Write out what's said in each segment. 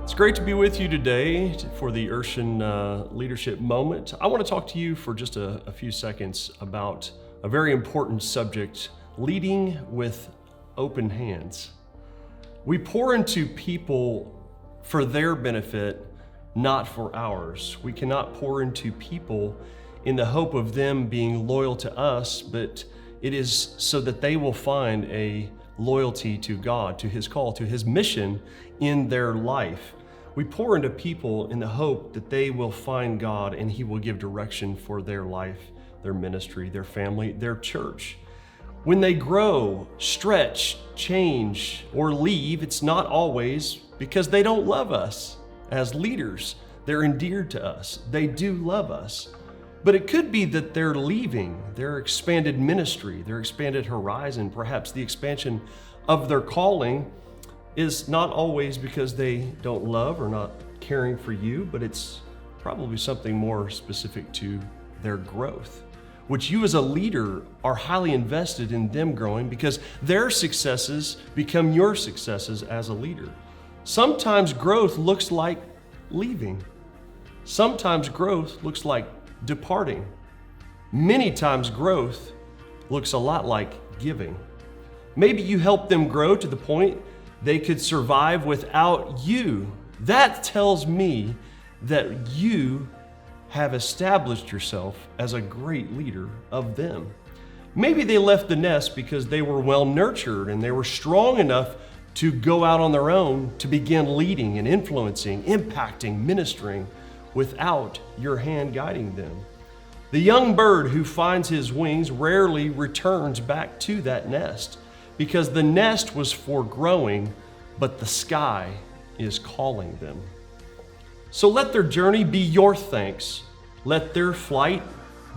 It's great to be with you today for the Urshan Leadership Moment. I want to talk to you for just a few seconds about a very important subject, leading with open hands. We pour into people for their benefit, not for ours. We cannot pour into people in the hope of them being loyal to us, but it is so that they will find a loyalty to God, to His call, to His mission in their life. We pour into people in the hope that they will find God and He will give direction for their life, their ministry, their family, their church. When they grow, stretch, change, or leave, it's not always because they don't love us. As leaders, they're endeared to us. They do love us. But it could be that they're leaving their expanded ministry, their expanded horizon, perhaps the expansion of their calling is not always because they don't love or not caring for you, but it's probably something more specific to their growth, which you as a leader are highly invested in them growing because their successes become your successes as a leader. Sometimes growth looks like leaving. Sometimes growth looks like departing. Many times growth looks a lot like giving. Maybe you help them grow to the point they could survive without you. That tells me that you have established yourself as a great leader of them. Maybe they left the nest because they were well nurtured and they were strong enough to go out on their own to begin leading and influencing, impacting, ministering without your hand guiding them. The young bird who finds his wings rarely returns back to that nest because the nest was for growing, but the sky is calling them. So let their journey be your thanks. Let their flight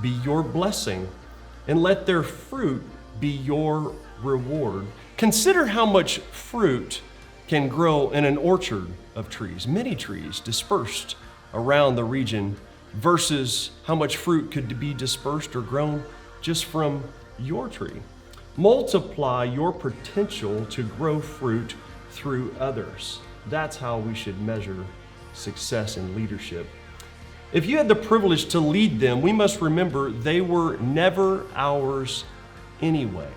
be your blessing, and let their fruit be your reward. Consider how much fruit can grow in an orchard of trees, many trees dispersed around the region, versus how much fruit could be dispersed or grown just from your tree. Multiply your potential to grow fruit through others. That's how we should measure success in leadership. If you had the privilege to lead them, we must remember they were never ours anyway.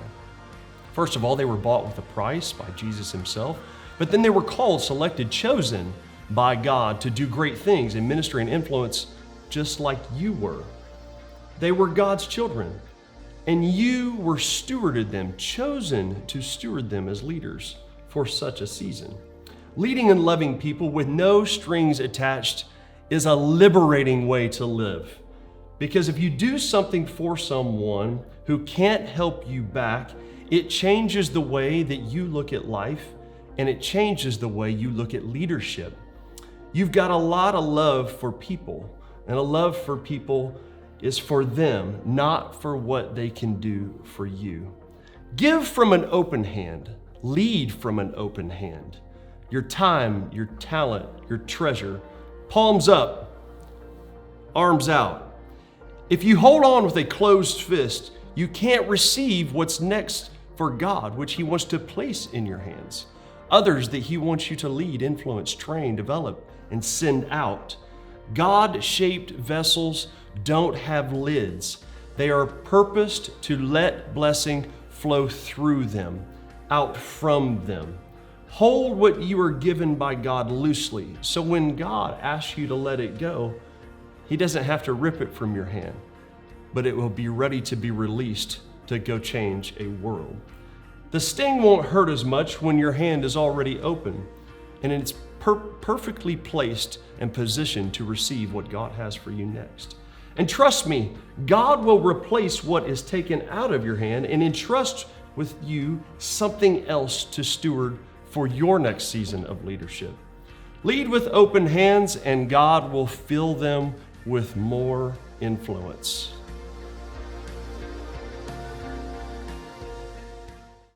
First of all, they were bought with a price by Jesus Himself, but then they were called, selected, chosen by God to do great things in ministry and influence just like you were. They were God's children, and you were stewarded them, chosen to steward them as leaders for such a season. Leading and loving people with no strings attached is a liberating way to live. Because if you do something for someone who can't help you back, it changes the way that you look at life, and it changes the way you look at leadership. You've got a lot of love for people, and a love for people is for them, not for what they can do for you. Give from an open hand. Lead from an open hand. Your time, your talent, your treasure. Palms up, arms out. If you hold on with a closed fist, you can't receive what's next for God, which He wants to place in your hands. Others that He wants you to lead, influence, train, develop, and send out. God-shaped vessels don't have lids. They are purposed to let blessing flow through them, out from them. Hold what you are given by God loosely, so when God asks you to let it go, He doesn't have to rip it from your hand, but it will be ready to be released to go change a world. The sting won't hurt as much when your hand is already open and it's perfectly placed and positioned to receive what God has for you next. And trust me, God will replace what is taken out of your hand and entrust with you something else to steward for your next season of leadership. Lead with open hands, and God will fill them with more influence.